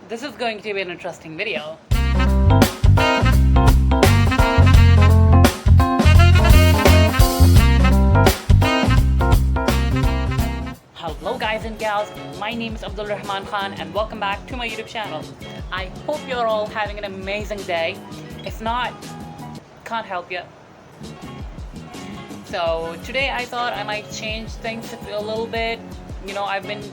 This is going to be an interesting video. Hello guys and gals, my name is Abdul Rehman Khan and welcome back to my YouTube channel. I hope you're all having an amazing day. If not, can't help you. So today I thought I might change things a little bit. You know, I've been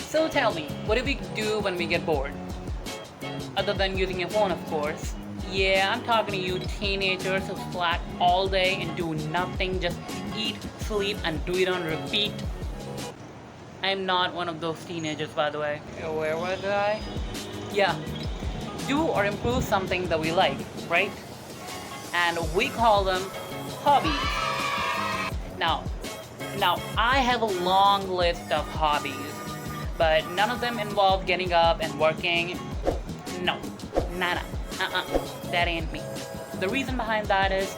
So tell me, what do we do when we get bored? Other than using your phone, of course. Yeah, I'm talking to you teenagers who slack all day and do nothing, just eat, sleep, and do it on repeat. I'm not one of those teenagers, by the way. Where was I? Yeah, do or improve something that we like, right? And we call them hobbies. Now, I have a long list of hobbies, but none of them involve getting up and working. No, nada, that ain't me. The reason behind that is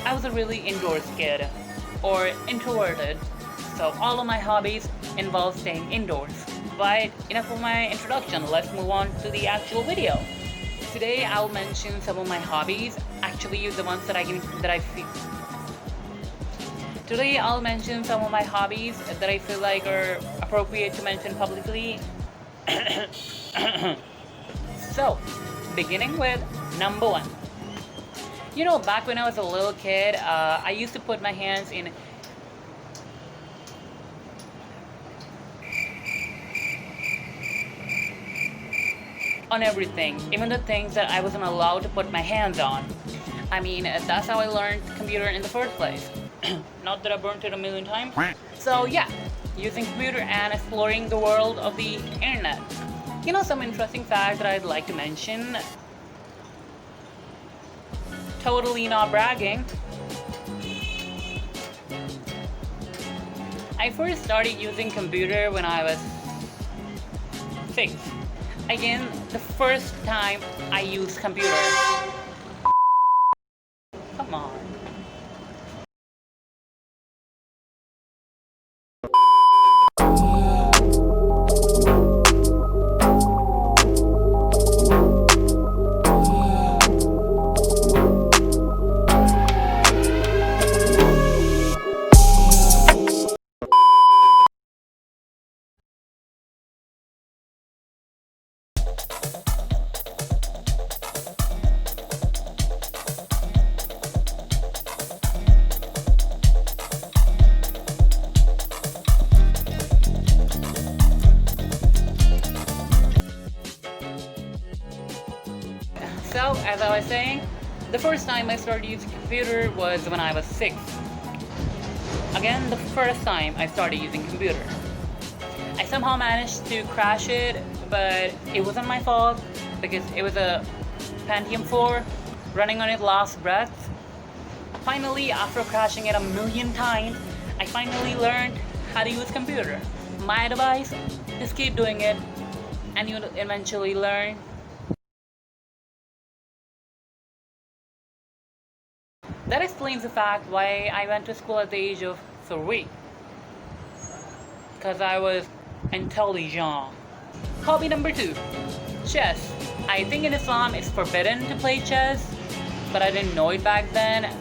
I was a really indoors kid, or introverted, so all of my hobbies involve staying indoors. But enough of my introduction, let's move on to the actual video. Today I'll mention some of my hobbies, actually the ones that I feel. Today I'll mention some of my hobbies that I feel like are appropriate to mention publicly. So, beginning with number one. You know, back when I was a little kid, I used to put my hands in on everything, even the things that I wasn't allowed to put my hands on. I mean, that's how I learned computer in the first place. Not that I burnt it a million times. So yeah, using computer and exploring the world of the internet. You know, some interesting facts that I'd like to mention. Totally not bragging. I first started using computer when I was 6. Again, the first time I used computer. Come on. So, as I was saying, the first time I started using computer was when I was 6. Again, the first time I started using computer. I somehow managed to crash it, but it wasn't my fault because it was a Pentium 4 running on its last breath. Finally, after crashing it a million times, I finally learned how to use computer. My advice, just keep doing it and you'll eventually learn. That explains the fact why I went to school at the age of 3. Because I was intelligent. Hobby number 2, chess. I think in Islam it's forbidden to play chess, but I didn't know it back then.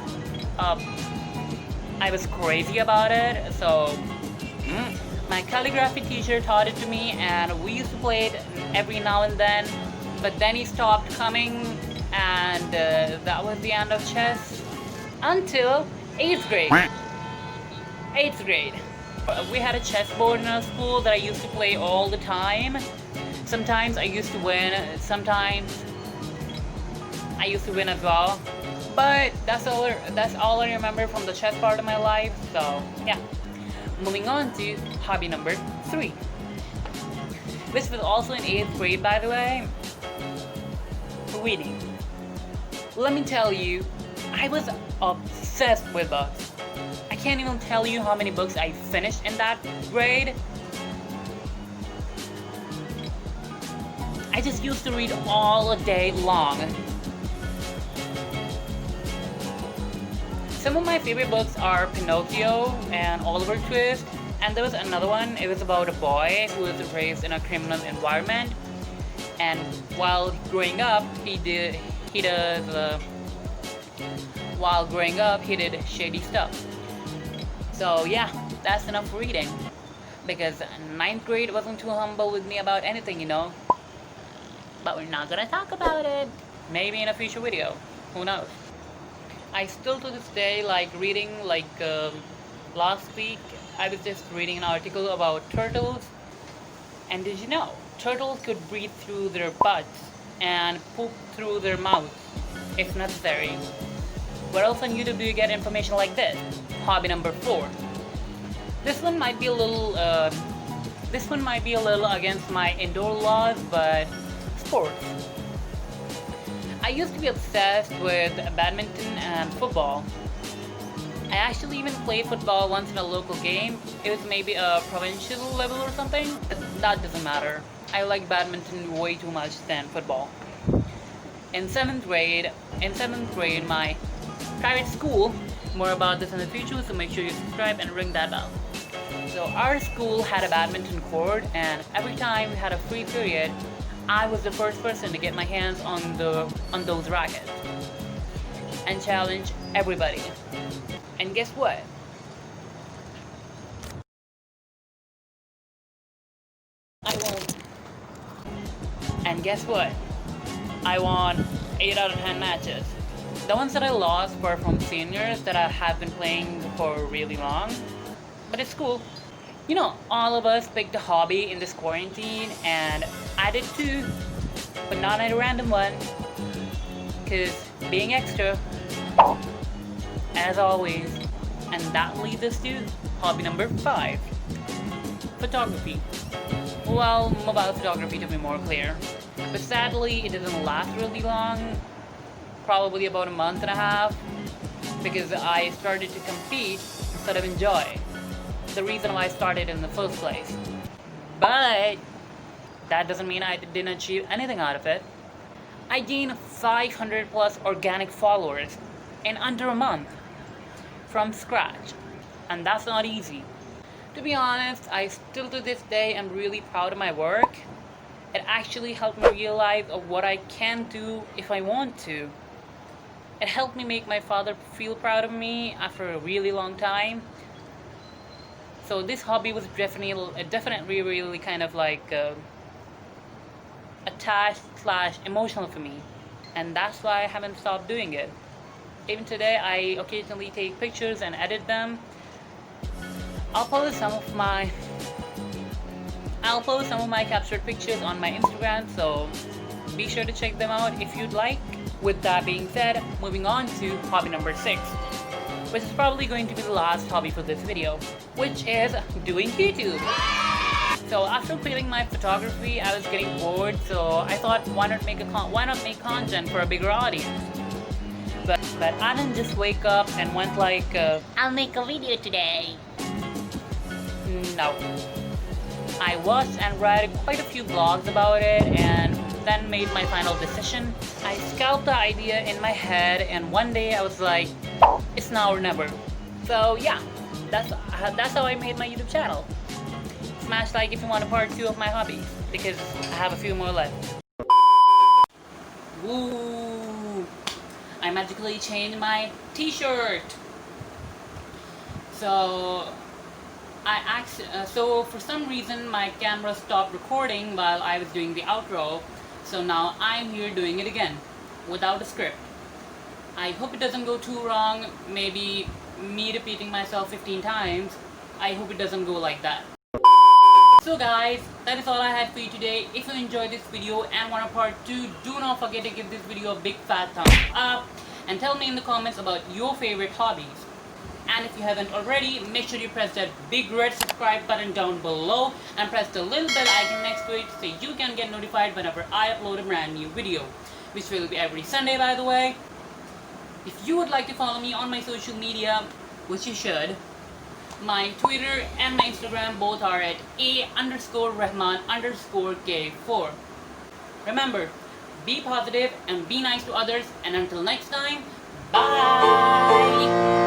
I was crazy about it, so my calligraphy teacher taught it to me and we used to play it every now and then, but then he stopped coming and that was the end of chess. Until 8th grade. 8th grade. We had a chessboard in our school that I used to play all the time. Sometimes I used to win, sometimes I used to win as well. But that's all I remember from the chess part of my life, so yeah. Moving on to hobby number 3. This was also in 8th grade, by the way. Reading. Let me tell you, I was obsessed with books. I can't even tell you how many books I finished in that grade. I just used to read all day long. Some of my favorite books are Pinocchio and Oliver Twist, And there was another one. It was about a boy who was raised in a criminal environment, and while growing up, while growing up, he did shady stuff. So yeah, that's enough reading. Because ninth grade wasn't too humble with me about anything. But we're not gonna talk about it. Maybe in a future video. Who knows? I still to this day like reading, last week I was just reading an article about turtles. And did you know turtles could breathe through their butts and poop through their mouths if necessary? Where else on YouTube do you get information like this? Hobby number 4. This one might be a little against my indoor laws, but sports. I used to be obsessed with badminton and football. I actually even played football once in a local game. It was maybe a provincial level or something. But that doesn't matter. I like badminton way too much than football. In 7th grade, my private school, more about this in the future, so make sure you subscribe and ring that bell. So our school had a badminton court, and every time we had a free period, I was the first person to get my hands on those rackets and challenge everybody. And guess what? I won. And guess what? I won 8 out of 10 matches. The ones that I lost were from seniors that I have been playing for really long. But it's cool. All of us picked a hobby in this quarantine, and I did too. But not a random one. Because being extra, as always. And that leads us to hobby number 5. Photography. Well, mobile photography to be more clear. But sadly, it doesn't last really long. Probably about a month and a half. Because I started to compete instead of enjoy. The reason why I started in the first place. But that doesn't mean I didn't achieve anything out of it. I gained 500 plus organic followers in under a month from scratch, and that's not easy. To be honest, I still to this day am really proud of my work. It actually helped me realize of what I can do if I want to. It helped me make my father feel proud of me after a really long time. So this hobby was definitely really kind of attached / emotional for me, and that's why I haven't stopped doing it. Even today, I occasionally take pictures and edit them. I'll post some of my captured pictures on my Instagram, so be sure to check them out if you'd like. With that being said, moving on to hobby number 6, which is probably going to be the last hobby for this video, which is doing YouTube. So after quitting my photography, I was getting bored, so I thought, why not make content for a bigger audience? But I didn't just wake up and went I'll make a video today. No. I watched and read quite a few blogs about it, and then made my final decision. I scalped the idea in my head, and one day I was like, it's now or never. So yeah, that's how I made my YouTube channel. Smash like if you want a part 2 of my hobbies, because I have a few more left. Woo! I magically changed my t-shirt. So so for some reason my camera stopped recording while I was doing the outro. So now I'm here doing it again, without a script. I hope it doesn't go too wrong, maybe me repeating myself 15 times. I hope it doesn't go like that. So guys, that is all I had for you today. If you enjoyed this video and want a part 2, do not forget to give this video a big fat thumbs up. And tell me in the comments about your favorite hobbies. And if you haven't already, make sure you press that big red subscribe button down below and press the little bell icon next to it so you can get notified whenever I upload a brand new video, which will be every Sunday, by the way. If you would like to follow me on my social media, which you should, my Twitter and my Instagram both are at A_Rehman_K4. Remember, be positive and be nice to others, and until next time, bye!